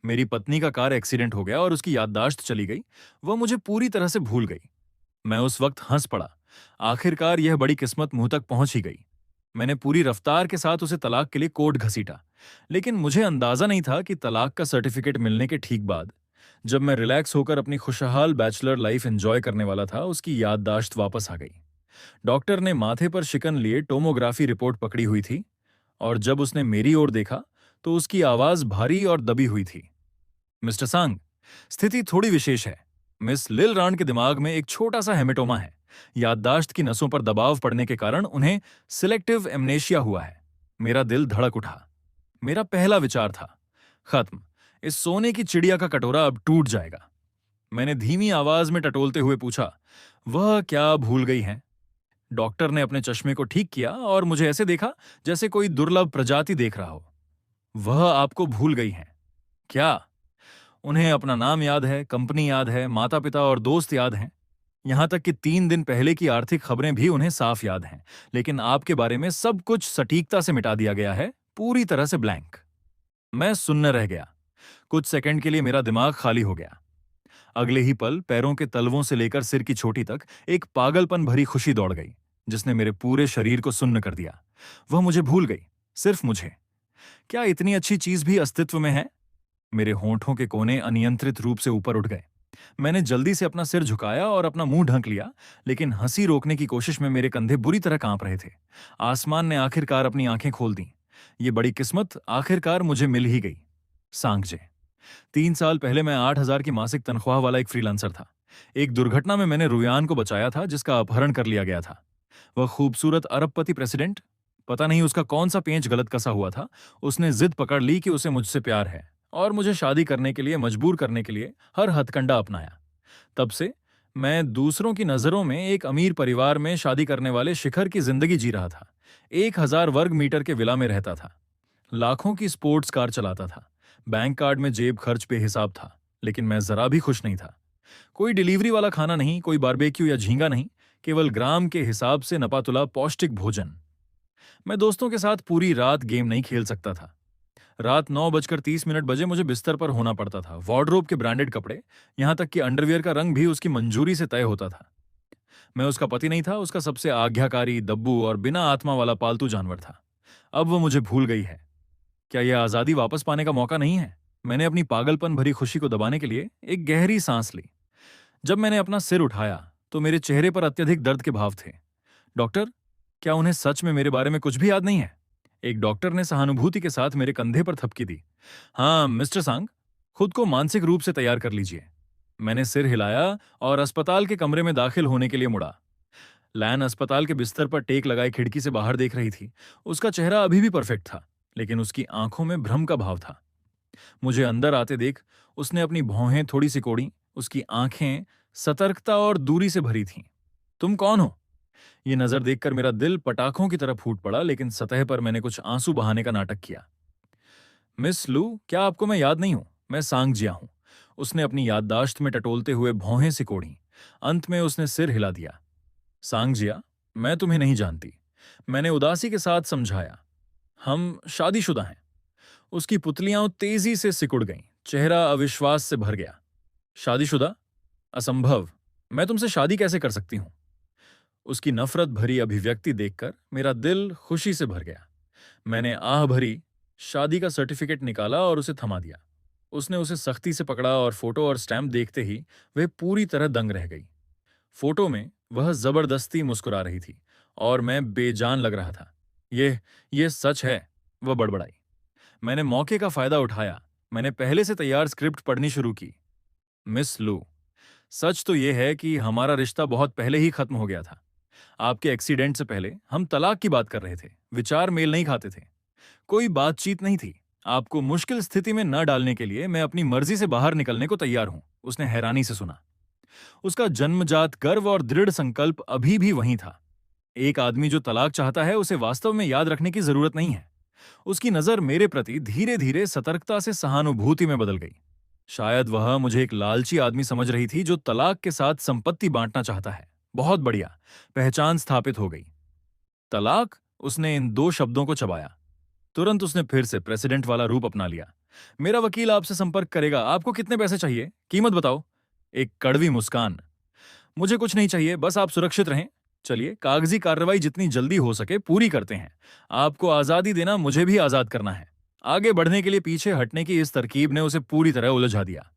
मेरी पत्नी का कार एक्सीडेंट हो गया और उसकी याददाश्त चली गई। वह मुझे पूरी तरह से भूल गई। मैं उस वक्त हंस पड़ा। आखिरकार यह बड़ी किस्मत मुंह तक पहुंच ही गई। मैंने पूरी रफ्तार के साथ उसे तलाक के लिए कोर्ट घसीटा। लेकिन मुझे अंदाजा नहीं था कि तलाक का सर्टिफिकेट मिलने के ठीक बाद, जब मैं रिलैक्स होकर अपनी खुशहाल बैचलर लाइफ एंजॉय करने वाला था, उसकी याददाश्त वापस आ गई। डॉक्टर ने माथे पर शिकन लिए टोमोग्राफी रिपोर्ट पकड़ी हुई थी, और जब उसने मेरी ओर देखा तो उसकी आवाज भारी और दबी हुई थी। मिस्टर सांग, स्थिति थोड़ी विशेष है। मिस लिल राण के दिमाग में एक छोटा सा हेमेटोमा है। याददाश्त की नसों पर दबाव पड़ने के कारण उन्हें सिलेक्टिव एमनेशिया हुआ है। मेरा दिल धड़क उठा। मेरा पहला विचार था, खत्म, इस सोने की चिड़िया का कटोरा अब टूट जाएगा। मैंने धीमी आवाज में टटोलते हुए पूछा, वह क्या भूल गई हैं? डॉक्टर ने अपने चश्मे को ठीक किया और मुझे ऐसे देखा जैसे कोई दुर्लभ प्रजाति देख रहा हो। वह आपको भूल गई हैं। क्या? उन्हें अपना नाम याद है, कंपनी याद है, माता पिता और दोस्त याद हैं। यहां तक कि 3 दिन पहले की आर्थिक खबरें भी उन्हें साफ याद हैं। लेकिन आपके बारे में सब कुछ सटीकता से मिटा दिया गया है, पूरी तरह से ब्लैंक। मैं सुन्न रह गया। कुछ सेकंड के लिए मेरा दिमाग खाली हो गया। अगले ही पल पैरों के तलवों से लेकर सिर की चोटी तक एक पागलपन भरी खुशी दौड़ गई, जिसने मेरे पूरे शरीर को सुन्न कर दिया। वह मुझे भूल गई, सिर्फ मुझे। क्या इतनी अच्छी चीज भी अस्तित्व में है? मेरे होंठों के कोने अनियंत्रित रूप से ऊपर उठ गए। मैंने जल्दी से अपना सिर झुकाया और अपना मुंह ढक लिया, लेकिन हंसी रोकने की कोशिश में मेरे कंधे बुरी तरह कांप रहे थे। आसमान ने आखिरकार अपनी आंखें खोल दी। ये बड़ी किस्मत आखिरकार मुझे मिल ही गई। सांगजे। 3 साल पहले मैं 8,000 की मासिक तनख्वाह वाला एक फ्रीलांसर था। एक दुर्घटना में मैंने रुयान को बचाया था, जिसका अपहरण कर लिया गया था। वह खूबसूरत अरबपति प्रेसिडेंट, पता नहीं उसका कौन सा पेंच गलत कसा हुआ था, उसने जिद पकड़ ली कि उसे मुझसे प्यार है और मुझे शादी करने के लिए मजबूर करने के लिए हर हथकंडा अपनाया। तब से मैं दूसरों की नजरों में एक अमीर परिवार में शादी करने वाले शिखर की जिंदगी जी रहा था। 1,000 वर्ग मीटर के विला में रहता था। लाखों की स्पोर्ट्स कार चलाता था। बैंक कार्ड में जेब खर्च बेहिसाब था। लेकिन मैं जरा भी खुश नहीं था। कोई डिलीवरी वाला खाना नहीं, कोई बारबेक्यू या झींगा नहीं, केवल ग्राम के हिसाब से नपातुला पौष्टिक भोजन। मैं दोस्तों के साथ पूरी रात गेम नहीं खेल सकता था। रात 9:30 बजे मुझे बिस्तर पर होना पड़ता था। वार्डरोब के ब्रांडेड कपड़े, यहां तक कि अंडरवियर का रंग भी उसकी मंजूरी से तय होता था। मैं उसका पति नहीं था, उसका सबसे आज्ञाकारी, दब्बू और बिना आत्मा वाला पालतू जानवर था। अब वो मुझे भूल गई है। क्या यह आजादी वापस पाने का मौका नहीं है? मैंने अपनी पागलपन भरी खुशी को दबाने के लिए एक गहरी सांस ली। जब मैंने अपना सिर उठाया तो मेरे चेहरे पर अत्यधिक दर्द के भाव थे। डॉक्टर, क्या उन्हें सच में मेरे बारे में कुछ भी याद नहीं है? एक डॉक्टर ने सहानुभूति के साथ मेरे कंधे पर थपकी दी। हाँ मिस्टर सांग, खुद को मानसिक रूप से तैयार कर लीजिए। मैंने सिर हिलाया और अस्पताल के कमरे में दाखिल होने के लिए मुड़ा। लैन अस्पताल के बिस्तर पर टेक लगाए खिड़की से बाहर देख रही थी। उसका चेहरा अभी भी परफेक्ट था, लेकिन उसकी आंखों में भ्रम का भाव था। मुझे अंदर आते देख उसने अपनी भौहें थोड़ी सिकोड़ी। उसकी आंखें सतर्कता और दूरी से भरी थीं। तुम कौन हो? ये नजर देखकर मेरा दिल पटाखों की तरह फूट पड़ा, लेकिन सतह पर मैंने कुछ आंसू बहाने का नाटक किया। मिस लू, क्या आपको मैं याद नहीं हूं? मैं सांगजिया हूं। उसने अपनी याददाश्त में टटोलते हुए भौहें सिकोड़ी। अंत में उसने सिर हिला दिया। सांगजिया, मैं तुम्हें नहीं जानती, मैंने उदासी के साथ समझाया। हम शादीशुदा हैं। उसकी पुतलियां तेजी से सिकुड़ गईं। चेहरा अविश्वास से भर गया। शादीशुदा? असंभव। मैं तुमसे शादी कैसे कर सकती हूं? उसकी नफरत भरी अभिव्यक्ति देखकर मेरा दिल खुशी से भर गया। मैंने आह भरी शादी का सर्टिफिकेट निकाला और उसे थमा दिया। उसने उसे सख्ती से पकड़ा और फोटो और स्टैम्प देखते ही वह पूरी तरह दंग रह गई। फोटो में वह जबरदस्ती मुस्कुरा रही थी और मैं बेजान लग रहा था। ये सच है, वह बड़बड़ाई। मैंने मौके का फायदा उठाया। मैंने पहले से तैयार स्क्रिप्ट पढ़नी शुरू की। मिस लू, सच तो यह है कि हमारा रिश्ता बहुत पहले ही खत्म हो गया था। आपके एक्सीडेंट से पहले हम तलाक की बात कर रहे थे। विचार मेल नहीं खाते थे। कोई बातचीत नहीं थी। आपको मुश्किल स्थिति में न डालने के लिए मैं अपनी मर्जी से बाहर निकलने को तैयार हूं। उसने हैरानी से सुना। उसका जन्मजात गर्व और दृढ़ संकल्प अभी भी वहीं था। एक आदमी जो तलाक चाहता है, उसे वास्तव में याद रखने की जरूरत नहीं है। उसकी नजर मेरे प्रति धीरे धीरे सतर्कता से सहानुभूति में बदल गई। शायद वह मुझे एक लालची आदमी समझ रही थी जो तलाक के साथ संपत्ति बांटना चाहता है। बहुत बढ़िया, पहचान स्थापित हो गई। तलाक? उसने इन 2 शब्दों को चबाया। तुरंत उसने फिर से प्रेसिडेंट वाला रूप अपना लिया। मेरा वकील आपसे संपर्क करेगा। आपको कितने पैसे चाहिए? कीमत बताओ। एक कड़वी मुस्कान। मुझे कुछ नहीं चाहिए, बस आप सुरक्षित रहें। चलिए, कागजी कार्रवाई जितनी जल्दी हो सके पूरी करते हैं। आपको आजादी देना, मुझे भी आजाद करना है। आगे बढ़ने के लिए पीछे हटने की इस तरकीब ने उसे पूरी तरह उलझा दिया।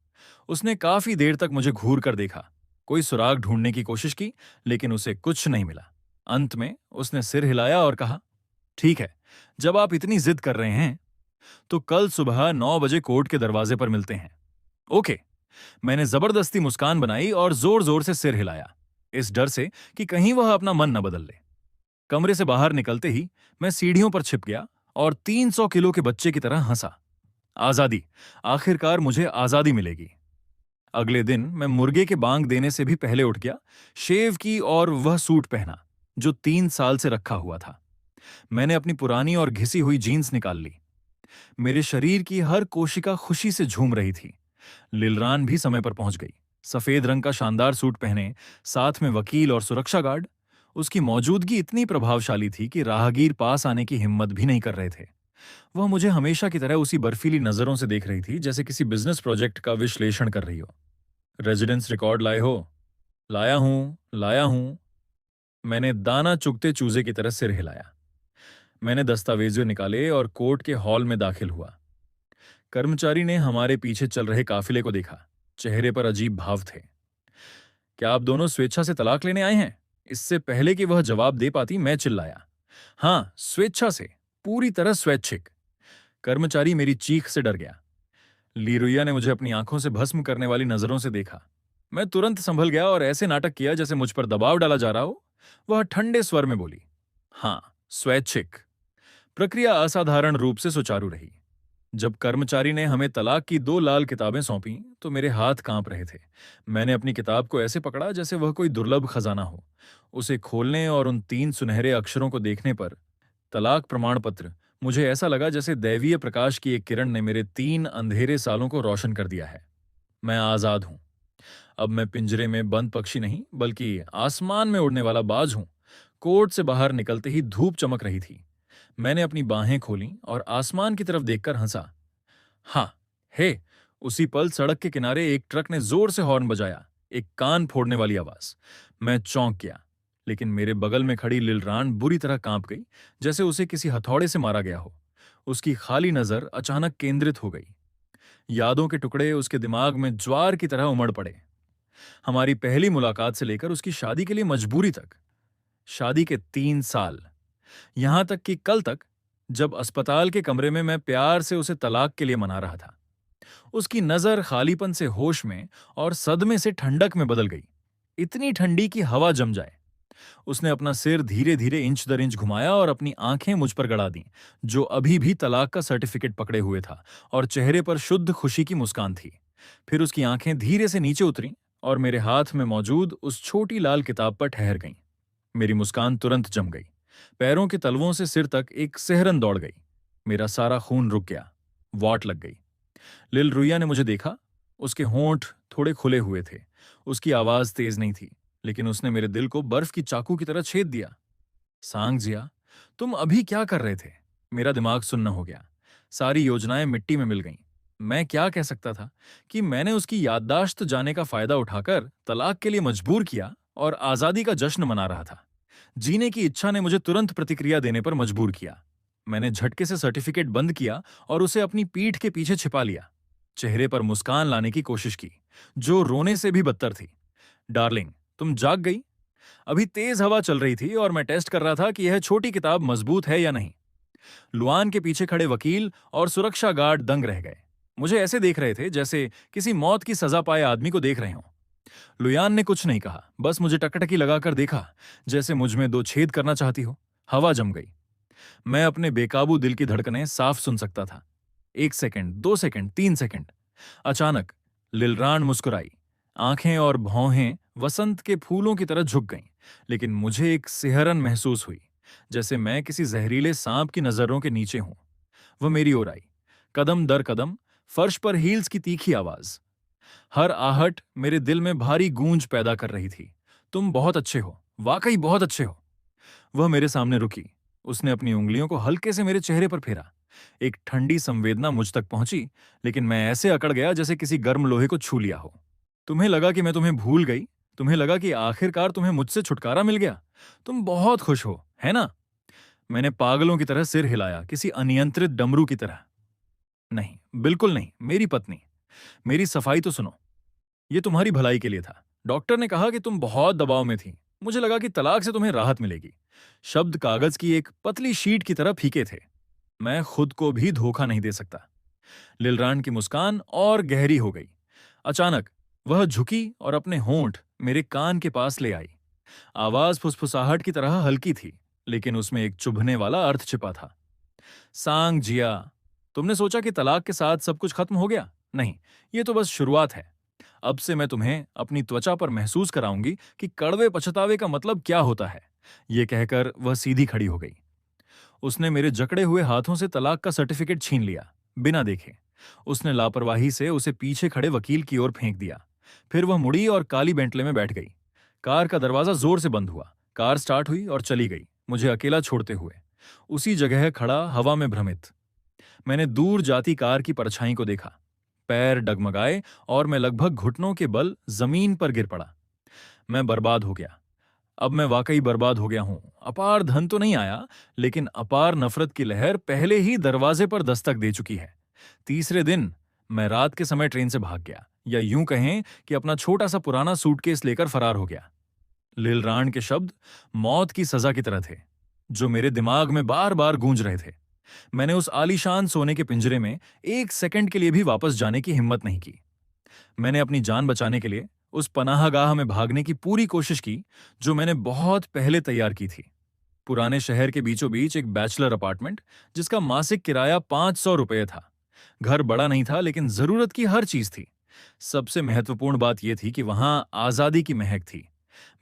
उसने काफी देर तक मुझे घूर कर देखा, कोई सुराग ढूंढने की कोशिश की, लेकिन उसे कुछ नहीं मिला। अंत में उसने सिर हिलाया और कहा, ठीक है, जब आप इतनी जिद कर रहे हैं तो कल सुबह 9 बजे कोर्ट के दरवाजे पर मिलते हैं। ओके। मैंने जबरदस्ती मुस्कान बनाई और जोर जोर से सिर हिलाया, इस डर से कि कहीं वह अपना मन न बदल ले। कमरे से बाहर निकलते ही मैं सीढ़ियों पर छिप गया और 300 किलो के बच्चे की तरह हंसा। आजादी, आखिरकार मुझे आजादी मिलेगी। अगले दिन मैं मुर्गे के बांग देने से भी पहले उठ गया, शेव की और वह सूट पहना जो 3 साल से रखा हुआ था। मैंने अपनी पुरानी और घिसी हुई जीन्स निकाल ली। मेरे शरीर की हर कोशिका खुशी से झूम रही थी। लिलरान भी समय पर पहुंच गई, सफेद रंग का शानदार सूट पहने, साथ में वकील और सुरक्षा गार्ड। उसकी मौजूदगी इतनी प्रभावशाली थी कि राहगीर पास आने की हिम्मत भी नहीं कर रहे थे। वह मुझे हमेशा की तरह उसी बर्फीली नजरों से देख रही थी, जैसे किसी बिजनेस प्रोजेक्ट का विश्लेषण कर रही हो। रेजिडेंस रिकॉर्ड लाए हो? लाया हूं, लाया हूं। मैंने दाना चुगते चूजे की तरह सिर हिलाया। मैंने दस्तावेज निकाले और कोर्ट के हॉल में दाखिल हुआ। कर्मचारी ने हमारे पीछे चल रहे काफिले को देखा। चेहरे पर अजीब भाव थे। क्या आप दोनों स्वेच्छा से तलाक लेने आए हैं? इससे पहले कि वह जवाब दे पाती, मैं चिल्लाया, हां, स्वेच्छा से, पूरी तरह स्वैच्छिक। कर्मचारी मेरी चीख से डर गया। लीरुइया ने मुझे अपनी आंखों से भस्म करने वाली नजरों से देखा। मैं तुरंत संभल गया और ऐसे नाटक किया जैसे मुझ पर दबाव डाला जा रहा हो। वह ठंडे स्वर में बोली, हां, स्वैच्छिक। प्रक्रिया असाधारण रूप से सुचारू रही। जब कर्मचारी ने हमें तलाक की 2 लाल किताबें सौंपी तो मेरे हाथ कांप रहे थे। मैंने अपनी किताब को ऐसे पकड़ा जैसे वह कोई दुर्लभ खजाना हो। उसे खोलने और उन 3 सुनहरे अक्षरों को देखने पर, तलाक प्रमाण पत्र, मुझे ऐसा लगा जैसे दैवीय प्रकाश की एक किरण ने मेरे 3 अंधेरे सालों को रोशन कर दिया है। मैं आजाद हूं। अब मैं पिंजरे में बंद पक्षी नहीं, बल्कि आसमान में उड़ने वाला बाज हूं। कोर्ट से बाहर निकलते ही धूप चमक रही थी। मैंने अपनी बाहें खोलीं और आसमान की तरफ देखकर हंसा। हाँ, हे, उसी पल सड़क के किनारे एक ट्रक ने जोर से हॉर्न बजाया, एक कान फोड़ने वाली आवाज। मैं चौंक गया, लेकिन मेरे बगल में खड़ी लिलरान बुरी तरह कांप गई, जैसे उसे किसी हथौड़े से मारा गया हो। उसकी खाली नजर अचानक केंद्रित हो गई। यादों के टुकड़े उसके दिमाग में ज्वार की तरह उमड़ पड़े। हमारी पहली मुलाकात से लेकर उसकी शादी के लिए मजबूरी तक, शादी के 3 साल, यहां तक कि कल तक, जब अस्पताल के कमरे में मैं प्यार से उसे तलाक के लिए मना रहा था। उसकी नजर खालीपन से होश में और सदमे से ठंडक में बदल गई, इतनी ठंडी कि हवा जम जाए। उसने अपना सिर धीरे धीरे इंच दर इंच घुमाया और अपनी आंखें मुझ पर गड़ा दी, जो अभी भी तलाक का सर्टिफिकेट पकड़े हुए था, और चेहरे पर शुद्ध खुशी की मुस्कान थी। फिर उसकी आंखें धीरे से नीचे उतरीं और मेरे हाथ में मौजूद उस छोटी लाल किताब पर ठहर गईं। मेरी मुस्कान तुरंत जम गई। पैरों के तलवों से सिर तक एक सिहरन दौड़ गई। मेरा सारा खून रुक गया। वाट लग गई। लिल रुइया ने मुझे देखा। उसके होंठ थोड़े खुले हुए थे। उसकी आवाज तेज नहीं थी, लेकिन उसने मेरे दिल को बर्फ की चाकू की तरह छेद दिया। सांग जिया, तुम अभी क्या कर रहे थे? मेरा दिमाग सुन्न हो गया। सारी योजनाएं मिट्टी में मिल गईं। मैं क्या कह सकता था कि मैंने उसकी याददाश्त जाने का फायदा उठाकर तलाक के लिए मजबूर किया और आजादी का जश्न मना रहा था। जीने की इच्छा ने मुझे तुरंत प्रतिक्रिया देने पर मजबूर किया। मैंने झटके से सर्टिफिकेट बंद किया और उसे अपनी पीठ के पीछे छिपा लिया। चेहरे पर मुस्कान लाने की कोशिश की, जो रोने से भी बदतर थी। डार्लिंग, तुम जाग गई? अभी तेज हवा चल रही थी और मैं टेस्ट कर रहा था कि यह छोटी किताब मजबूत है या नहीं। लुआन के पीछे खड़े वकील और सुरक्षा गार्ड दंग रह गए। मुझे ऐसे देख रहे थे जैसे किसी मौत की सजा पाए आदमी को देख रहे हों। लुयान ने कुछ नहीं कहा, बस मुझे टकटकी लगाकर देखा, जैसे मुझ में 2 छेद करना चाहती हो। हवा जम गई। मैं अपने बेकाबू दिल की धड़कनें साफ सुन सकता था। 1 सेकंड, 2 सेकंड, 3 सेकंड। अचानक लिलरान मुस्कुराई। आंखें और भौहें वसंत के फूलों की तरह झुक गईं, लेकिन मुझे एक सिहरन महसूस हुई, जैसे मैं किसी जहरीले सांप की नजरों के नीचे हूं। वह मेरी ओर आई, कदम दर कदम, फर्श पर हील्स की तीखी आवाज। हर आहट मेरे दिल में भारी गूंज पैदा कर रही थी। तुम बहुत अच्छे हो, वाकई बहुत अच्छे हो। वह मेरे सामने रुकी। उसने अपनी उंगलियों को हल्के से मेरे चेहरे पर फेरा। एक ठंडी संवेदना मुझ तक पहुंची, लेकिन मैं ऐसे अकड़ गया जैसे किसी गर्म लोहे को छू लिया हो। तुम्हें लगा कि मैं तुम्हें भूल गई? तुम्हें लगा कि आखिरकार तुम्हें मुझसे छुटकारा मिल गया? तुम बहुत खुश हो, है ना? मैंने पागलों की तरह सिर हिलाया, किसी अनियंत्रित डमरू की तरह। नहीं, बिल्कुल नहीं, मेरी पत्नी। मेरी सफाई तो सुनो। ये तुम्हारी भलाई के लिए था। डॉक्टर ने कहा कि तुम बहुत दबाव में थी। मुझे लगा कि तलाक से तुम्हें राहत मिलेगी। शब्द कागज की एक पतली शीट की तरह फीके थे। मैं खुद को भी धोखा नहीं दे सकता। लिलरान की मुस्कान और गहरी हो गई। अचानक वह झुकी और अपने होंठ मेरे कान के पास ले आई। आवाज फुसफुसाहट की तरह हल्की थी, लेकिन उसमें एक चुभने वाला अर्थ छिपा था। सांग जिया, तुमने सोचा कि तलाक के साथ सब कुछ खत्म हो गया? नहीं, ये तो बस शुरुआत है। अब से मैं तुम्हें अपनी त्वचा पर महसूस कराऊंगी कि कड़वे पछतावे का मतलब क्या होता है। ये कहकर वह सीधी खड़ी हो गई। उसने मेरे जकड़े हुए हाथों से तलाक का सर्टिफिकेट छीन लिया, बिना देखे। उसने लापरवाही से उसे पीछे खड़े वकील की ओर फेंक दिया। फिर वह मुड़ी और काली बेंटले में बैठ गई। कार का दरवाजा जोर से बंद हुआ। कार स्टार्ट हुई और चली गई, मुझे अकेला छोड़ते हुए। उसी जगह खड़ा, हवा में भ्रमित, मैंने दूर जाती कार की परछाई को देखा। पैर डगमगाए और मैं लगभग घुटनों के बल जमीन पर गिर पड़ा। मैं बर्बाद हो गया। अब मैं वाकई बर्बाद हो गया हूं। अपार धन तो नहीं आया, लेकिन अपार नफरत की लहर पहले ही दरवाजे पर दस्तक दे चुकी है। तीसरे दिन मैं रात के समय ट्रेन से भाग गया, या यूं कहें कि अपना छोटा सा पुराना सूटकेस लेकर फरार हो गया। लिलरान के शब्द मौत की सजा की तरह थे, जो मेरे दिमाग में बार बार गूंज रहे थे। मैंने उस आलीशान सोने के पिंजरे में एक सेकंड के लिए भी वापस जाने की हिम्मत नहीं की। मैंने अपनी जान बचाने के लिए उस पनाहगाह में भागने की पूरी कोशिश की, जो मैंने बहुत पहले तैयार की थी। पुराने शहर के बीचों बीच एक बैचलर अपार्टमेंट, जिसका मासिक किराया 500 रुपये था। घर बड़ा नहीं था, लेकिन जरूरत की हर चीज थी। सबसे महत्वपूर्ण बात यह थी कि वहां आजादी की महक थी।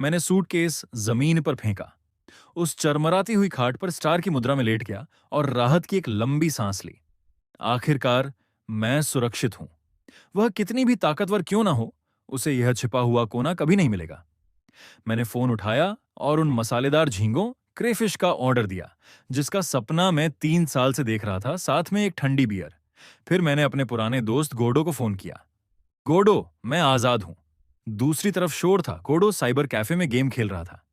मैंने सूटकेस जमीन पर फेंका, उस चरमराती हुई खाट पर स्टार की मुद्रा में लेट गया और राहत की एक लंबी सांस ली। आखिरकार मैं सुरक्षित हूं। वह कितनी भी ताकतवर क्यों ना हो, उसे यह छिपा हुआ कोना कभी नहीं मिलेगा। मैंने फोन उठाया और उन मसालेदार झींगों क्रेफिश का ऑर्डर दिया, जिसका सपना मैं 3 साल से देख रहा था, साथ में एक ठंडी बियर। फिर मैंने अपने पुराने दोस्त गोडो को फोन किया। गोडो, मैं आजाद हूं। दूसरी तरफ शोर था। गोडो साइबर कैफे में गेम खेल रहा था।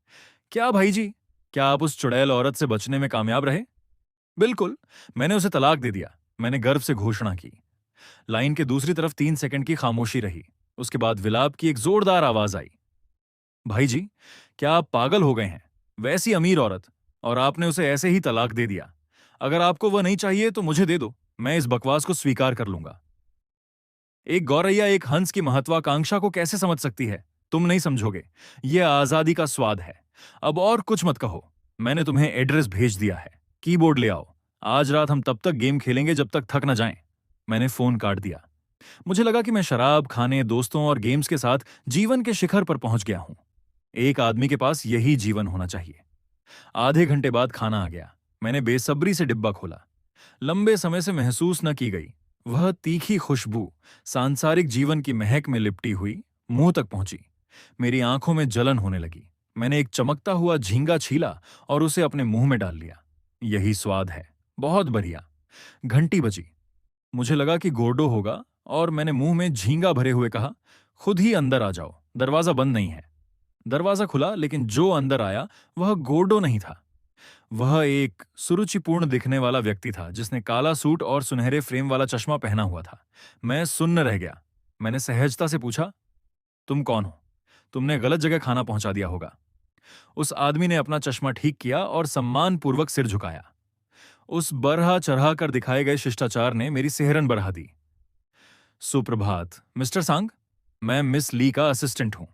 क्या भाई जी, क्या आप उस चुड़ैल औरत से बचने में कामयाब रहे? बिल्कुल, मैंने उसे तलाक दे दिया, मैंने गर्व से घोषणा की। लाइन के दूसरी तरफ 3 सेकंड की खामोशी रही। उसके बाद विलाप की एक जोरदार आवाज आई। भाई जी, क्या आप पागल हो गए हैं? वैसी अमीर औरत, और आपने उसे ऐसे ही तलाक दे दिया। अगर आपको वह नहीं चाहिए तो मुझे दे दो, मैं इस बकवास को स्वीकार कर लूंगा। एक गौरैया एक हंस की महत्वाकांक्षा को कैसे समझ सकती है? तुम नहीं समझोगे। यह आजादी का स्वाद है। अब और कुछ मत कहो। मैंने तुम्हें एड्रेस भेज दिया है। कीबोर्ड ले आओ। आज रात हम तब तक गेम खेलेंगे जब तक थक न जाएं। मैंने फोन काट दिया। मुझे लगा कि मैं शराब, खाने, दोस्तों और गेम्स के साथ जीवन के शिखर पर पहुंच गया हूं। एक आदमी के पास यही जीवन होना चाहिए। आधे घंटे बाद खाना आ गया। मैंने बेसब्री से डिब्बा खोला। लंबे समय से महसूस न की गई वह तीखी खुशबू सांसारिक जीवन की महक में लिपटी हुई मुंह तक पहुंची। मेरी आंखों में जलन होने लगी। मैंने एक चमकता हुआ झींगा छीला और उसे अपने मुंह में डाल लिया। यही स्वाद है, बहुत बढ़िया। घंटी बजी। मुझे लगा कि गोर्डो होगा और मैंने मुंह में झींगा भरे हुए कहा, खुद ही अंदर आ जाओ, दरवाजा बंद नहीं है। दरवाजा खुला, लेकिन जो अंदर आया वह गोर्डो नहीं था। वह एक सुरुचिपूर्ण दिखने वाला व्यक्ति था, जिसने काला सूट और सुनहरे फ्रेम वाला चश्मा पहना हुआ था। मैं सुन्न रह गया। मैंने सहजता से पूछा, तुम कौन हो? तुमने गलत जगह खाना पहुंचा दिया होगा। उस आदमी ने अपना चश्मा ठीक किया और सम्मानपूर्वक सिर झुकाया। उस बरहा चढ़ा कर दिखाए गए शिष्टाचार ने मेरी सेहरन बढ़ा दी। सुप्रभात मिस्टर सांग, मैं मिस ली का असिस्टेंट हूं।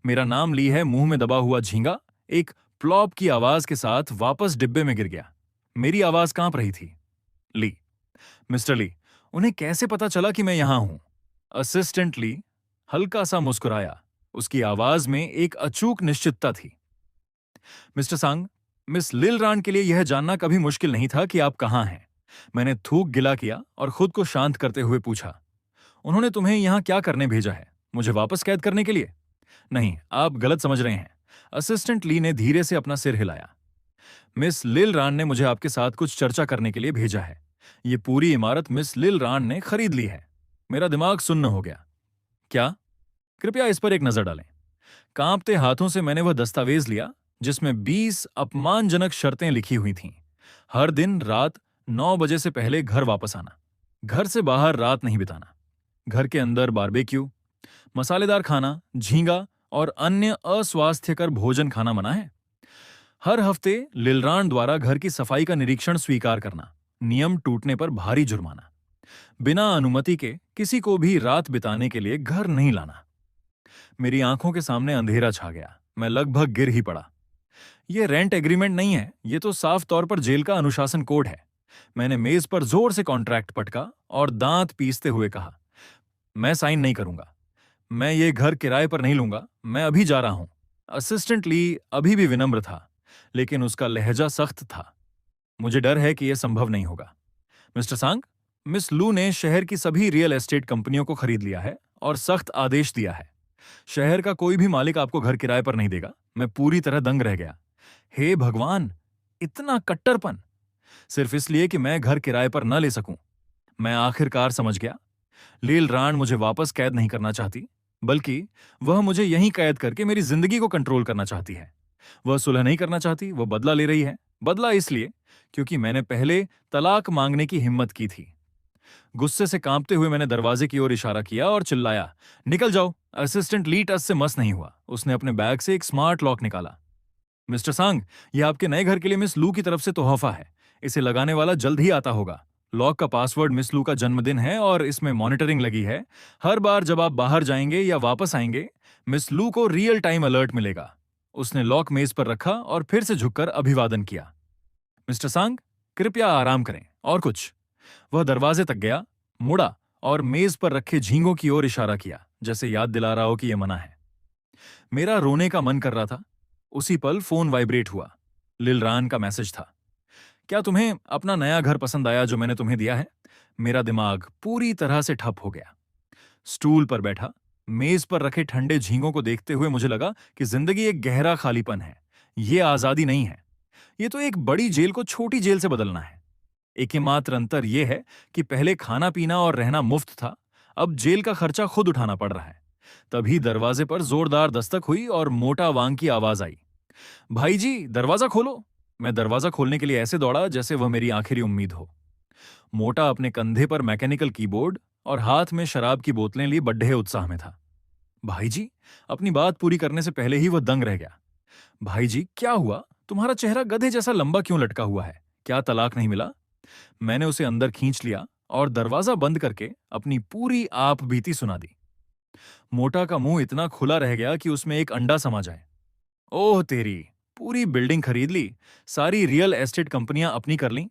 मेरा नाम ली है। मुंह में दबा हुआ झींगा एक प्लॉप की आवाज के साथ वापस डिब्बे में गिर गया। मेरी आवाज कांप रही थी। ली, मिस्टर ली, उन्हें कैसे पता चला कि मैं यहां हूं? असिस्टेंट ली हल्का सा मुस्कुराया। उसकी आवाज में एक अचूक निश्चितता थी। मिस्टर सांग, मिस लिलरान के लिए यह जानना कभी मुश्किल नहीं था कि आप कहां हैं। मैंने थूक गिला किया और खुद को शांत करते हुए पूछा, उन्होंने तुम्हें यहां क्या करने भेजा है? मुझे वापस कैद करने के लिए? नहीं, आप गलत समझ रहे हैं। असिस्टेंट ली ने धीरे से अपना सिर हिलाया। मिस लिलरान ने मुझे आपके साथ कुछ चर्चा करने के लिए भेजा है। ये पूरी इमारत मिस लिल रान ने खरीद ली है। मेरा दिमाग सुन्न हो गया। क्या? कृपया इस पर एक नजर डालें। कांपते हाथों से मैंने वह दस्तावेज लिया जिसमें 20 अपमानजनक शर्तें लिखी हुई थीं। हर दिन रात 9 बजे से पहले घर वापस आना, घर से बाहर रात नहीं बिताना, घर के अंदर बारबेक्यू, मसालेदार खाना, झींगा और अन्य अस्वास्थ्यकर भोजन खाना मना है। हर हफ्ते लिलरान द्वारा घर की सफाई का निरीक्षण स्वीकार करना, नियम टूटने पर भारी जुर्माना, बिना अनुमति के किसी को भी रात बिताने के लिए घर नहीं लाना। मेरी आंखों के सामने अंधेरा छा गया। मैं लगभग गिर ही पड़ा। यह रेंट एग्रीमेंट नहीं है, यह तो साफ तौर पर जेल का अनुशासन कोड है। मैंने मेज पर जोर से कॉन्ट्रैक्ट पटका और दांत पीसते हुए कहा, मैं साइन नहीं करूंगा। मैं ये घर किराए पर नहीं लूंगा। मैं अभी जा रहा हूं। असिस्टेंट ली अभी भी विनम्र था, लेकिन उसका लहजा सख्त था। मुझे डर है कि यह संभव नहीं होगा। मिस्टर सांग, मिस लू ने शहर की सभी रियल एस्टेट कंपनियों को खरीद लिया है और सख्त आदेश दिया है। शहर का कोई भी मालिक आपको घर किराए पर नहीं देगा। मैं पूरी तरह दंग रह गया। हे भगवान, इतना कट्टरपन, सिर्फ इसलिए कि मैं घर किराए पर न ले सकूं। मैं आखिरकार समझ गया। लील राण मुझे वापस कैद नहीं करना चाहती, बल्कि वह मुझे यहीं कैद करके मेरी जिंदगी को कंट्रोल करना चाहती है। वह सुलह नहीं करना चाहती, वह बदला ले रही है। बदला इसलिए क्योंकि मैंने पहले तलाक मांगने की हिम्मत की थी। गुस्से से कांपते हुए मैंने दरवाजे की ओर इशारा किया और चिल्लाया, निकल जाओ। असिस्टेंट ली टस से मस नहीं हुआ। उसने अपने बैग से एक स्मार्ट लॉक निकाला। मिस्टर सांग, यह आपके नए घर के लिए मिस लू की तरफ से तोहफा है। इसे लगाने वाला जल्द ही आता होगा। लॉक का पासवर्ड मिस लू का जन्मदिन है और इसमें मॉनिटरिंग लगी है। हर बार जब आप बाहर जाएंगे या वापस आएंगे, मिस लू को रियल टाइम अलर्ट मिलेगा। उसने लॉक मेज पर रखा और फिर से झुककर अभिवादन किया। मिस्टर सांग, कृपया आराम करें। और कुछ? वह दरवाजे तक गया, मुड़ा और मेज पर रखे झींगों की ओर इशारा किया, जैसे याद दिला रहा हो कि यह मना है। मेरा रोने का मन कर रहा था। उसी पल फोन वाइब्रेट हुआ। लिलरान का मैसेज था। क्या तुम्हें अपना नया घर पसंद आया जो मैंने तुम्हें दिया है? मेरा दिमाग पूरी तरह से ठप हो गया। स्टूल पर बैठा, मेज पर रखे ठंडे झींगों को देखते हुए मुझे लगा कि जिंदगी एक गहरा खालीपन है। यह आजादी नहीं है। यह तो एक बड़ी जेल को छोटी जेल से बदलना है। एकमात्र अंतर यह है कि पहले खाना पीना और रहना मुफ्त था, अब जेल का खर्चा खुद उठाना पड़ रहा है। तभी दरवाजे पर जोरदार दस्तक हुई और मोटा वांग की आवाज आई, भाई जी, दरवाजा खोलो। मैं दरवाजा खोलने के लिए ऐसे दौड़ा जैसे वह मेरी आखिरी उम्मीद हो। मोटा अपने कंधे पर मैकेनिकल कीबोर्ड और हाथ में शराब की बोतलें लिए बड्ढे उत्साह में था। भाई जी, अपनी बात पूरी करने से पहले ही वह दंग रह गया। भाई जी, क्या हुआ? तुम्हारा चेहरा गधे जैसा लंबा क्यों लटका हुआ है? क्या तलाक नहीं मिला? मैंने उसे अंदर खींच लिया और दरवाजा बंद करके अपनी पूरी आप बीती सुना दी। मोटा का मुंह इतना खुला रह गया कि उसमें एक अंडा समा जाए। ओह तेरी, पूरी बिल्डिंग खरीद ली, सारी रियल एस्टेट कंपनियां अपनी कर लीं।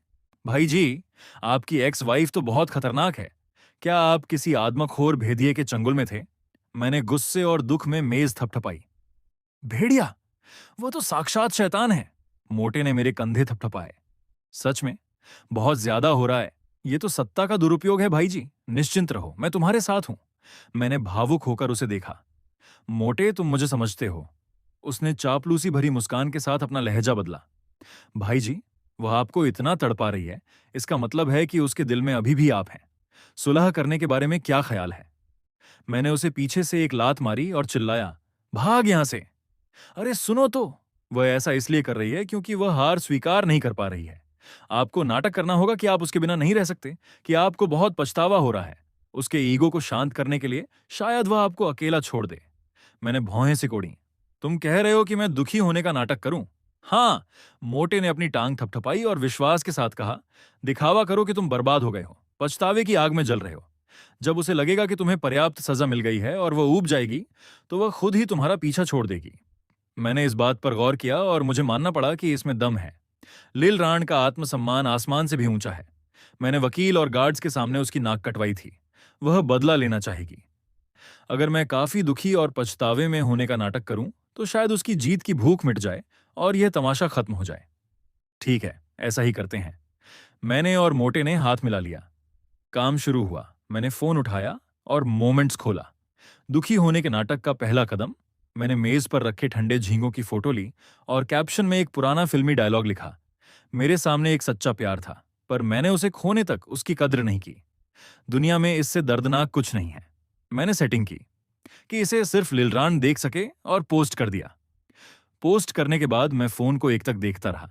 भाई जी, आपकी एक्स वाइफ तो बहुत खतरनाक है। क्या आप किसी आदमखोर भेदिए के चंगुल में थे? मैंने गुस्से और दुख में मेज थपथपाई। भेड़िया? वह तो साक्षात शैतान है। मोटे ने मेरे कंधे थपथपाए। सच में बहुत ज्यादा हो रहा है। ये तो सत्ता का दुरुपयोग है भाई जी। निश्चिंत रहो, मैं तुम्हारे साथ हूं। मैंने भावुक होकर उसे देखा। मोटे, तुम मुझे समझते हो। उसने चापलूसी भरी मुस्कान के साथ अपना लहजा बदला। भाई जी, वह आपको इतना तड़पा रही है, इसका मतलब है कि उसके दिल में अभी भी आप हैं। सुलह करने के बारे में क्या ख्याल है? मैंने उसे पीछे से एक लात मारी और चिल्लाया, भाग यहां से। अरे सुनो तो। वह ऐसा इसलिए कर रही है क्योंकि वह हार स्वीकार नहीं कर पा रही है। आपको नाटक करना होगा कि आप उसके बिना नहीं रह सकते, कि आपको बहुत पछतावा हो रहा है। उसके ईगो को शांत करने के लिए शायद वह आपको अकेला छोड़ दे। मैंने भौहें सिकोड़ी। तुम कह रहे हो कि मैं दुखी होने का नाटक करूं? हाँ। मोटे ने अपनी टांग थपथपाई और विश्वास के साथ कहा, दिखावा करो कि तुम बर्बाद हो गए हो, पछतावे की आग में जल रहे हो। जब उसे लगेगा कि तुम्हें पर्याप्त सजा मिल गई है और वह ऊब जाएगी, तो वह खुद ही तुम्हारा पीछा छोड़ देगी। मैंने इस बात पर गौर किया और मुझे मानना पड़ा कि इसमें दम है। लिल राण का आत्मसम्मान आसमान से भी ऊंचा है। मैंने वकील और गार्ड्स के सामने उसकी नाक कटवाई थी। वह बदला लेना चाहेगी। अगर मैं काफी दुखी और पछतावे में होने का नाटक करूं, तो शायद उसकी जीत की भूख मिट जाए और यह तमाशा खत्म हो जाए। ठीक है, ऐसा ही करते हैं। मैंने और मोटे ने हाथ मिला लिया। काम शुरू हुआ। मैंने फोन उठाया और मोमेंट्स खोला। दुखी होने के नाटक का पहला कदम। मैंने मेज पर रखे ठंडे झींगों की फोटो ली और कैप्शन में एक पुराना फिल्मी डायलॉग लिखा। मेरे सामने एक सच्चा प्यार था, पर मैंने उसे खोने तक उसकी कद्र नहीं की। दुनिया में इससे दर्दनाक कुछ नहीं है। मैंने सेटिंग की कि इसे सिर्फ लिलरान देख सके और पोस्ट कर दिया। पोस्ट करने के बाद मैं फोन को एक तक देखता रहा।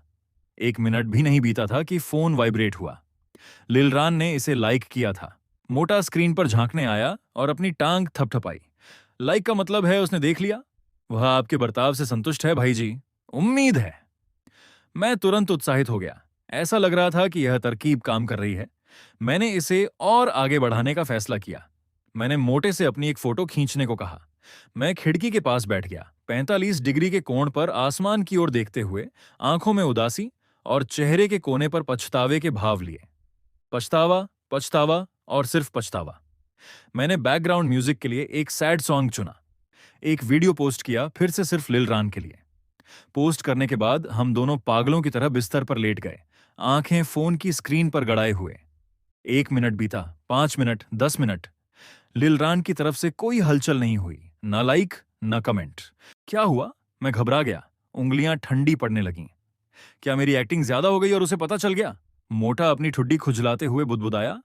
1 मिनट भी नहीं बीता था कि फोन वाइब्रेट हुआ। लिलरान ने इसे लाइक किया था। मोटा स्क्रीन पर झांकने आया और अपनी टांग थपथपाई। लाइक का मतलब है उसने देख लिया। वह आपके बर्ताव से संतुष्ट है भाई जी। उम्मीद है। मैं तुरंत उत्साहित हो गया। ऐसा लग रहा था कि यह तरकीब काम कर रही है। मैंने इसे और आगे बढ़ाने का फैसला किया। मैंने मोटे से अपनी एक फोटो खींचने को कहा। मैं खिड़की के पास बैठ गया, 45 डिग्री के कोण पर आसमान की ओर देखते हुए, आंखों में उदासी और चेहरे के कोने पर पछतावे के भाव लिए। पछतावा, पछतावा और सिर्फ पछतावा। मैंने बैकग्राउंड म्यूजिक के लिए एक सैड सॉन्ग चुना। एक वीडियो पोस्ट किया, फिर से सिर्फ लिलरान के लिए। पोस्ट करने के बाद हम दोनों पागलों की तरह बिस्तर पर लेट गए, आंखें फोन की स्क्रीन पर गड़ाए हुए। 1 मिनट बीता, 5 मिनट, 10 मिनट। लिलरान की तरफ से कोई हलचल नहीं हुई, न लाइक न कमेंट। क्या हुआ? मैं घबरा गया। उंगलियां ठंडी पड़ने लगीं। क्या मेरी एक्टिंग ज्यादा हो गई और उसे पता चल गया? मोटा अपनी ठुड्डी खुजलाते हुए बुदबुदाया,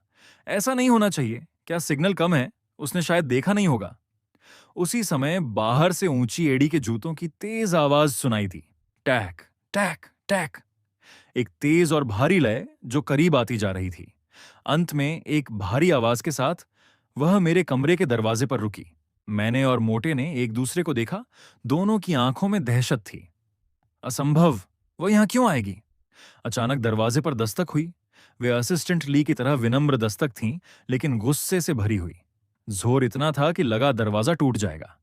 ऐसा नहीं होना चाहिए। क्या सिग्नल कम है? उसने शायद देखा नहीं होगा। उसी समय बाहर से ऊंची एड़ी के जूतों की तेज आवाज सुनाई दी। टैक टैक टैक। एक तेज और भारी लय जो करीब आती जा रही थी। अंत में एक भारी आवाज के साथ वह मेरे कमरे के दरवाजे पर रुकी। मैंने और मोटे ने एक दूसरे को देखा। दोनों की आंखों में दहशत थी। असंभव, वह यहां क्यों आएगी? अचानक दरवाजे पर दस्तक हुई। वे असिस्टेंट ली की तरह विनम्र दस्तक थीं, लेकिन गुस्से से भरी हुई। जोर इतना था कि लगा दरवाजा टूट जाएगा।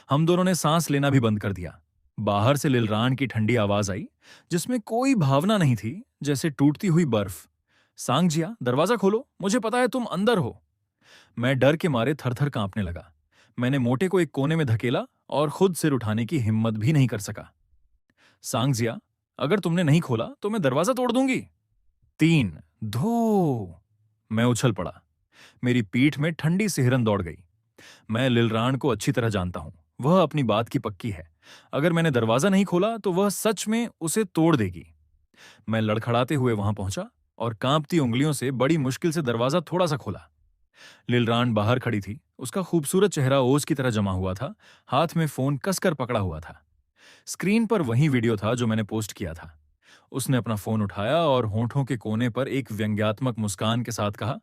हम दोनों ने सांस लेना भी बंद कर दिया। बाहर से लिलरान की ठंडी आवाज आई, जिसमें कोई भावना नहीं थी, जैसे टूटती हुई बर्फ। सांगजिया, दरवाजा खोलो, मुझे पता है तुम अंदर हो। मैं डर के मारे थर-थर कांपने लगा। मैंने मोटे को एक कोने में धकेला और खुद सिर उठाने की हिम्मत भी नहीं कर सका। सांगजिया, अगर तुमने नहीं खोला तो मैं दरवाजा तोड़ दूंगी। 3 धो। मैं उछल पड़ा। मेरी पीठ में ठंडी सिहरन दौड़ गई। मैं लिलरान को अच्छी तरह जानता हूं। वह अपनी बात की पक्की है। अगर मैंने दरवाजा नहीं खोला तो वह सच में उसे तोड़ देगी। मैं लड़खड़ाते हुए वहां पहुंचा और कांपती उंगलियों से बड़ी मुश्किल से दरवाजा थोड़ा सा खोला। लिलरान बाहर खड़ी थी। उसका खूबसूरत चेहरा ओस की तरह जमा हुआ था। हाथ में फोन कसकर पकड़ा हुआ था। स्क्रीन पर वही वीडियो था जो मैंने पोस्ट किया था। उसने अपना फोन उठाया और होंठों के कोने पर एक व्यंग्यात्मक मुस्कान के साथ कहा,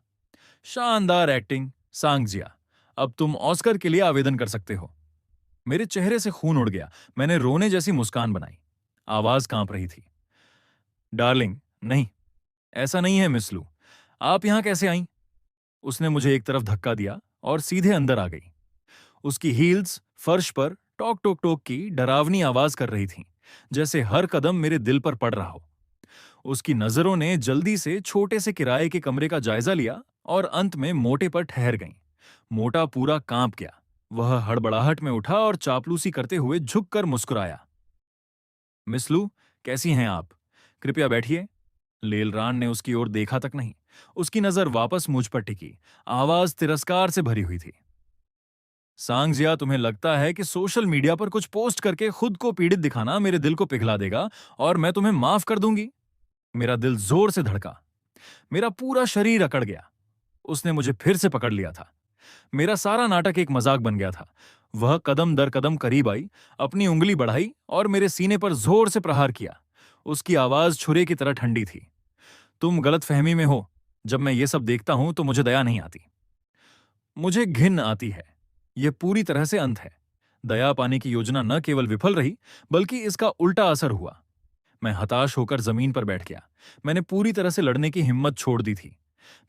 शानदार एक्टिंग सांगजिया। अब तुम ऑस्कर के लिए आवेदन कर सकते हो। मेरे चेहरे से खून उड़ गया। मैंने रोने जैसी मुस्कान बनाई। आवाज कांप रही थी। डार्लिंग, नहीं, ऐसा नहीं है मिस लू। आप यहां कैसे आईं? उसने मुझे एक तरफ धक्का दिया और सीधे अंदर आ गई। उसकी हील्स फर्श पर टॉक टोक टोक की डरावनी आवाज कर रही थीं, जैसे हर कदम मेरे दिल पर पड़ रहा हो। उसकी नजरों ने जल्दी से छोटे से किराए के कमरे का जायजा लिया और अंत में मोटे पर ठहर गईं। मोटा पूरा कांप गया। वह हड़बड़ाहट में उठा और चापलूसी करते हुए झुककर मुस्कुराया। मिस लू, कैसी हैं आप? कृपया बैठिए। लेलरान ने उसकी ओर देखा तक नहीं। उसकी नजर वापस मुझ पर टिकी। आवाज तिरस्कार से भरी हुई थी। सांगजिया, तुम्हें लगता है कि सोशल मीडिया पर कुछ पोस्ट करके खुद को पीड़ित दिखाना मेरे दिल को पिघला देगा और मैं तुम्हें माफ कर दूंगी? मेरा दिल जोर से धड़का। मेरा पूरा शरीर अकड़ गया। उसने मुझे फिर से पकड़ लिया था। मेरा सारा नाटक एक मजाक बन गया था। वह कदम दर कदम करीब आई, अपनी उंगली बढ़ाई और मेरे सीने पर जोर से प्रहार किया। उसकी आवाज छुरे की तरह ठंडी थी। तुम गलतफहमी में हो। जब मैं ये सब देखता हूं तो मुझे दया नहीं आती। मुझे घिन आती है। यह पूरी तरह से अंत है। दया पाने की योजना न केवल विफल रही, बल्कि इसका उल्टा असर हुआ। मैं हताश होकर जमीन पर बैठ गया। मैंने पूरी तरह से लड़ने की हिम्मत छोड़ दी थी।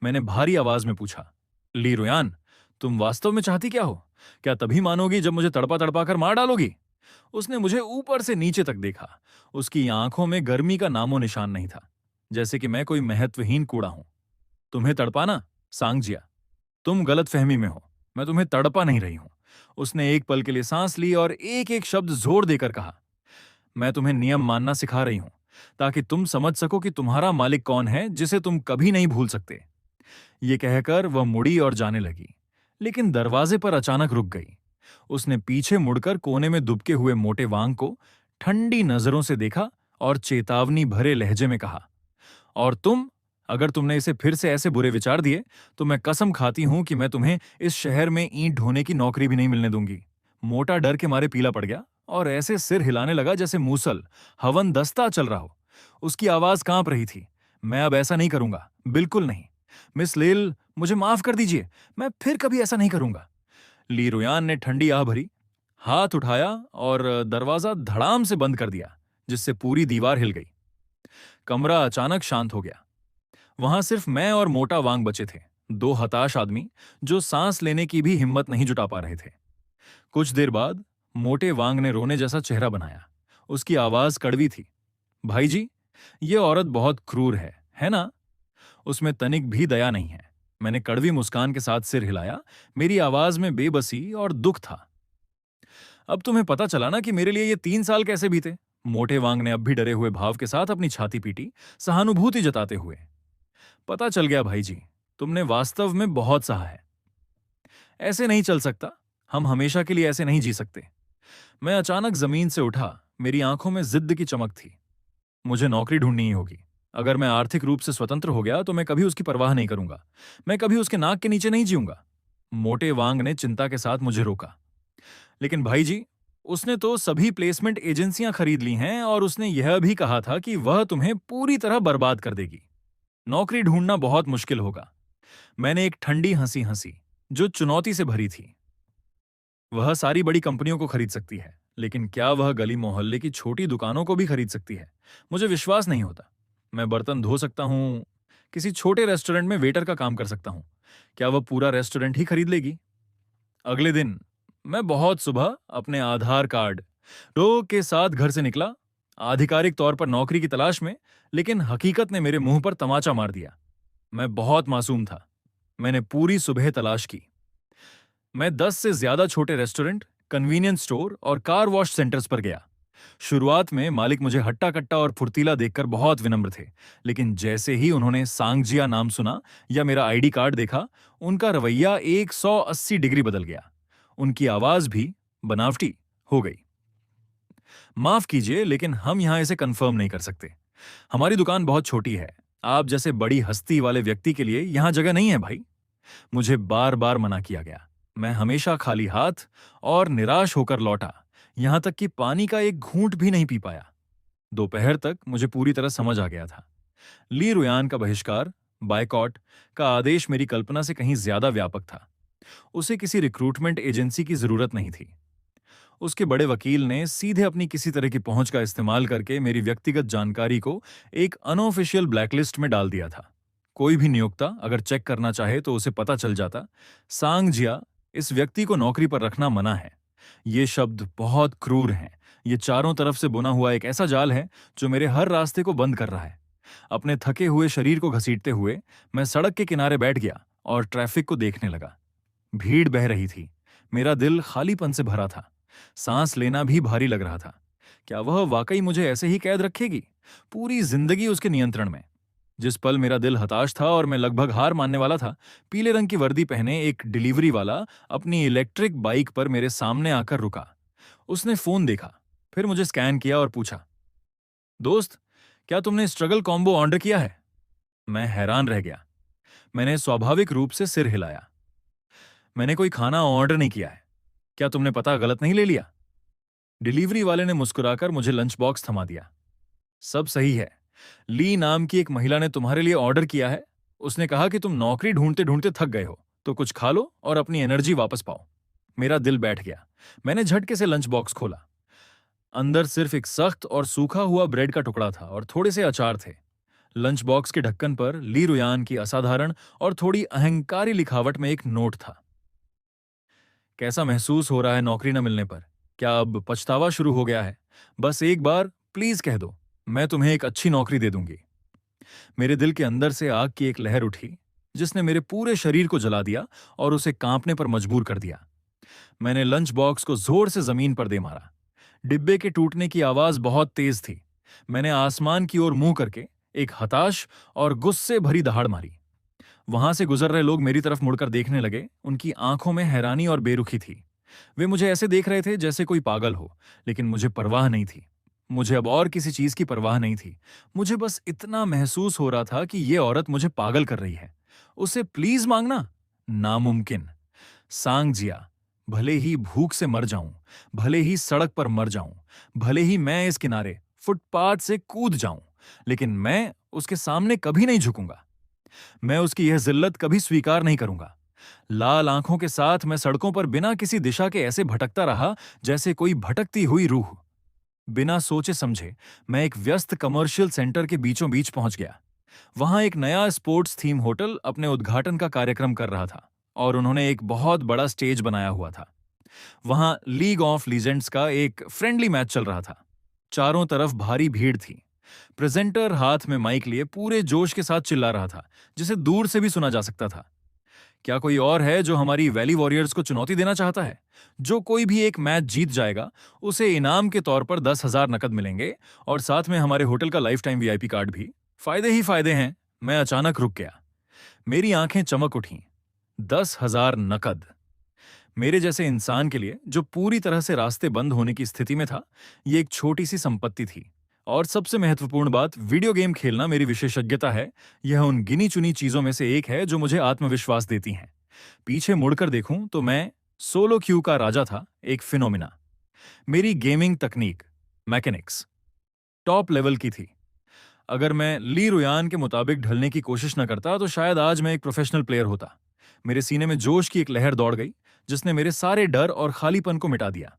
मैंने भारी आवाज में पूछा, ली रुयान, तुम वास्तव में चाहती क्या हो? क्या तभी मानोगी जब मुझे तड़पा तड़पा कर मार डालोगी? उसने मुझे ऊपर से नीचे तक देखा। उसकी आंखों में गर्मी का नामो निशान नहीं था, जैसे कि मैं कोई महत्वहीन कूड़ा हूं। तुम्हें तड़पाना? सांगजिया, तुम गलतफहमी में हो। मैं तुम्हें तड़पा नहीं रही हूं। उसने एक पल के लिए सांस ली और एक एक शब्द जोर देकर कहा, मैं तुम्हें नियम मानना सिखा रही हूं, ताकि तुम समझ सको कि तुम्हारा मालिक कौन है, जिसे तुम कभी नहीं भूल सकते। ये कहकर वह मुड़ी और जाने लगी, लेकिन दरवाजे पर अचानक रुक गई। उसने पीछे मुड़कर कोने में दुबके हुए मोटे वांग को ठंडी नजरों से देखा और चेतावनी भरे लहजे में कहा, और तुम अगर तुमने इसे फिर से ऐसे बुरे विचार दिए तो मैं कसम खाती हूं कि मैं तुम्हें इस शहर में ईंट ढोने की नौकरी भी नहीं मिलने दूंगी। मोटा डर के मारे पीला पड़ गया और ऐसे सिर हिलाने लगा जैसे मूसल हवन दस्ता चल रहा हो। उसकी आवाज कांप रही थी। मैं अब ऐसा नहीं करूंगा, बिल्कुल नहीं। मिस लेल, मुझे माफ कर दीजिए, मैं फिर कभी ऐसा नहीं करूंगा। ली रुयान ने ठंडी आह भरी, हाथ उठाया और दरवाजा धड़ाम से बंद कर दिया, जिससे पूरी दीवार हिल गई। कमरा अचानक शांत हो गया। वहां सिर्फ मैं और मोटा वांग बचे थे, दो हताश आदमी जो सांस लेने की भी हिम्मत नहीं जुटा पा रहे थे। कुछ देर बाद मोटे वांग ने रोने जैसा चेहरा बनाया। उसकी आवाज कड़वी थी। भाई जी, ये औरत बहुत क्रूर है ना? उसमें तनिक भी दया नहीं है। मैंने कड़वी मुस्कान के साथ सिर हिलाया। मेरी आवाज में बेबसी और दुख था। अब तुम्हें पता चला ना कि मेरे लिए ये 3 साल कैसे बीते? मोटे वांग ने अब भी डरे हुए भाव के साथ अपनी छाती पीटी, सहानुभूति जताते हुए। पता चल गया भाई जी, तुमने वास्तव में बहुत सहा है। ऐसे नहीं चल सकता। हम हमेशा के लिए ऐसे नहीं जी सकते। मैं अचानक जमीन से उठा। मेरी आंखों में जिद्द की चमक थी। मुझे नौकरी ढूंढनी ही होगी। अगर मैं आर्थिक रूप से स्वतंत्र हो गया तो मैं कभी उसकी परवाह नहीं करूंगा। मैं कभी उसके नाक के नीचे नहीं जीऊंगा। मोटे वांग ने चिंता के साथ मुझे रोका। लेकिन भाई जी, उसने तो सभी प्लेसमेंट एजेंसियां खरीद ली हैं और उसने यह भी कहा था कि वह तुम्हें पूरी तरह बर्बाद कर देगी। नौकरी ढूंढना बहुत मुश्किल होगा। मैंने एक ठंडी हंसी हंसी, जो चुनौती से भरी थी। वह सारी बड़ी कंपनियों को खरीद सकती है, लेकिन क्या वह गली मोहल्ले की छोटी दुकानों को भी खरीद सकती है? मुझे विश्वास नहीं होता। मैं बर्तन धो सकता हूं, किसी छोटे रेस्टोरेंट में वेटर का काम कर सकता हूं। क्या वह पूरा रेस्टोरेंट ही खरीद लेगी? अगले दिन मैं बहुत सुबह अपने आधार कार्ड रो के साथ घर से निकला, आधिकारिक तौर पर नौकरी की तलाश में। लेकिन हकीकत ने मेरे मुंह पर तमाचा मार दिया। मैं बहुत मासूम था। मैंने पूरी सुबह तलाश की। मैं 10 से ज्यादा छोटे रेस्टोरेंट, कन्वीनियंस स्टोर और कार वॉश सेंटर्स पर गया। शुरुआत में मालिक मुझे हट्टा कट्टा और फुर्तीला देखकर बहुत विनम्र थे, लेकिन जैसे ही उन्होंने सांगजिया नाम सुना या मेरा आईडी कार्ड देखा, उनका रवैया 180 डिग्री बदल गया। उनकी आवाज भी बनावटी हो गई। माफ कीजिए, लेकिन हम यहां इसे कंफर्म नहीं कर सकते। हमारी दुकान बहुत छोटी है। आप जैसे बड़ी हस्ती वाले व्यक्ति के लिए यहां जगह नहीं है भाई। मुझे बार बार मना किया गया। मैं हमेशा खाली हाथ और निराश होकर लौटा, यहां तक कि पानी का एक घूंट भी नहीं पी पाया। दोपहर तक मुझे पूरी तरह समझ आ गया था। ली रुयान का बहिष्कार, बायकॉट का आदेश मेरी कल्पना से कहीं ज्यादा व्यापक था। उसे किसी रिक्रूटमेंट एजेंसी की जरूरत नहीं थी। उसके बड़े वकील ने सीधे अपनी किसी तरह की पहुंच का इस्तेमाल करके मेरी व्यक्तिगत जानकारी को एक अनऑफिशियल ब्लैकलिस्ट में डाल दिया था। कोई भी नियोक्ता अगर चेक करना चाहे तो उसे पता चल जाता, सांगजिया, इस व्यक्ति को नौकरी पर रखना मना है। ये शब्द बहुत क्रूर हैं। ये चारों तरफ से बुना हुआ एक ऐसा जाल है जो मेरे हर रास्ते को बंद कर रहा है। अपने थके हुए शरीर को घसीटते हुए मैं सड़क के किनारे बैठ गया और ट्रैफिक को देखने लगा। भीड़ बह रही थी। मेरा दिल खालीपन से भरा था। सांस लेना भी भारी लग रहा था। क्या वह वाकई मुझे ऐसे ही कैद रखेगी, पूरी जिंदगी उसके नियंत्रण में? जिस पल मेरा दिल हताश था और मैं लगभग हार मानने वाला था, पीले रंग की वर्दी पहने एक डिलीवरी वाला अपनी इलेक्ट्रिक बाइक पर मेरे सामने आकर रुका। उसने फोन देखा, फिर मुझे स्कैन किया और पूछा, दोस्त, क्या तुमने स्ट्रगल कॉम्बो ऑर्डर किया है? मैं हैरान रह गया। मैंने स्वाभाविक रूप से सिर हिलाया। मैंने कोई खाना ऑर्डर नहीं किया है। क्या तुमने पता गलत नहीं ले लिया? डिलीवरी वाले ने मुस्कुराकर मुझे लंच बॉक्स थमा दिया। सब सही है। ली नाम की एक महिला ने तुम्हारे लिए ऑर्डर किया है। उसने कहा कि तुम नौकरी ढूंढते ढूंढते थक गए हो, तो कुछ खा लो और अपनी एनर्जी वापस पाओ। मेरा दिल बैठ गया। मैंने झटके से लंच बॉक्स खोला। अंदर सिर्फ एक सख्त और सूखा हुआ ब्रेड का टुकड़ा था और थोड़े से अचार थे। लंच बॉक्स के ढक्कन पर ली रुयान की असाधारण और थोड़ी अहंकारी लिखावट में एक नोट था। कैसा महसूस हो रहा है नौकरी न मिलने पर? क्या अब पछतावा शुरू हो गया है? बस एक बार प्लीज कह दो, मैं तुम्हें एक अच्छी नौकरी दे दूंगी। मेरे दिल के अंदर से आग की एक लहर उठी, जिसने मेरे पूरे शरीर को जला दिया और उसे कांपने पर मजबूर कर दिया। मैंने लंच बॉक्स को जोर से जमीन पर दे मारा। डिब्बे के टूटने की आवाज बहुत तेज थी। मैंने आसमान की ओर मुंह करके एक हताश और गुस्से भरी दहाड़ मारी। वहां से गुजर रहे लोग मेरी तरफ मुड़कर देखने लगे। उनकी आंखों में हैरानी और बेरुखी थी। वे मुझे ऐसे देख रहे थे जैसे कोई पागल हो, लेकिन मुझे परवाह नहीं थी। मुझे अब और किसी चीज की परवाह नहीं थी। मुझे बस इतना महसूस हो रहा था कि ये औरत मुझे पागल कर रही है। उसे प्लीज मांगना नामुमकिन। सांग जिया, भले ही भूख से मर जाऊं, भले ही सड़क पर मर जाऊं, भले ही मैं इस किनारे फुटपाथ से कूद जाऊं, लेकिन मैं उसके सामने कभी नहीं झुकूंगा। मैं उसकी यह जिल्लत कभी स्वीकार नहीं करूंगा। लाल आंखों के साथ मैं सड़कों पर बिना किसी दिशा के ऐसे भटकता रहा जैसे कोई भटकती हुई रूह। बिना सोचे समझे मैं एक व्यस्त कमर्शियल सेंटर के बीचों बीच पहुंच गया। वहां एक नया स्पोर्ट्स थीम होटल अपने उद्घाटन का कार्यक्रम कर रहा था और उन्होंने एक बहुत बड़ा स्टेज बनाया हुआ था। वहां लीग ऑफ लीजेंड्स का एक फ्रेंडली मैच चल रहा था। चारों तरफ भारी भीड़ थी। प्रेजेंटर हाथ में माइक लिए पूरे जोश के साथ चिल्ला रहा था, जिसे दूर से भी सुना जा सकता था। क्या कोई और है जो हमारी वैली वॉरियर्स को चुनौती देना चाहता है? जो कोई भी एक मैच जीत जाएगा उसे इनाम के तौर पर 10,000 नकद मिलेंगे और साथ में हमारे होटल का लाइफ टाइम वीआईपी कार्ड भी। फायदे ही फायदे हैं। मैं अचानक रुक गया। मेरी आंखें चमक उठीं। 10,000 नकद! मेरे जैसे इंसान के लिए जो पूरी तरह से रास्ते बंद होने की स्थिति में था, ये एक छोटी सी संपत्ति थी। और सबसे महत्वपूर्ण बात, वीडियो गेम खेलना मेरी विशेषज्ञता है। यह उन गिनी चुनी चीजों में से एक है जो मुझे आत्मविश्वास देती हैं। पीछे मुड़कर देखूं तो मैं सोलो क्यू का राजा था, एक फिनोमिना। मेरी गेमिंग तकनीक, मैकेनिक्स, टॉप लेवल की थी। अगर मैं ली रुयान के मुताबिक ढलने की कोशिश न करता तो शायद आज मैं एक प्रोफेशनल प्लेयर होता। मेरे सीने में जोश की एक लहर दौड़ गई जिसने मेरे सारे डर और खालीपन को मिटा दिया।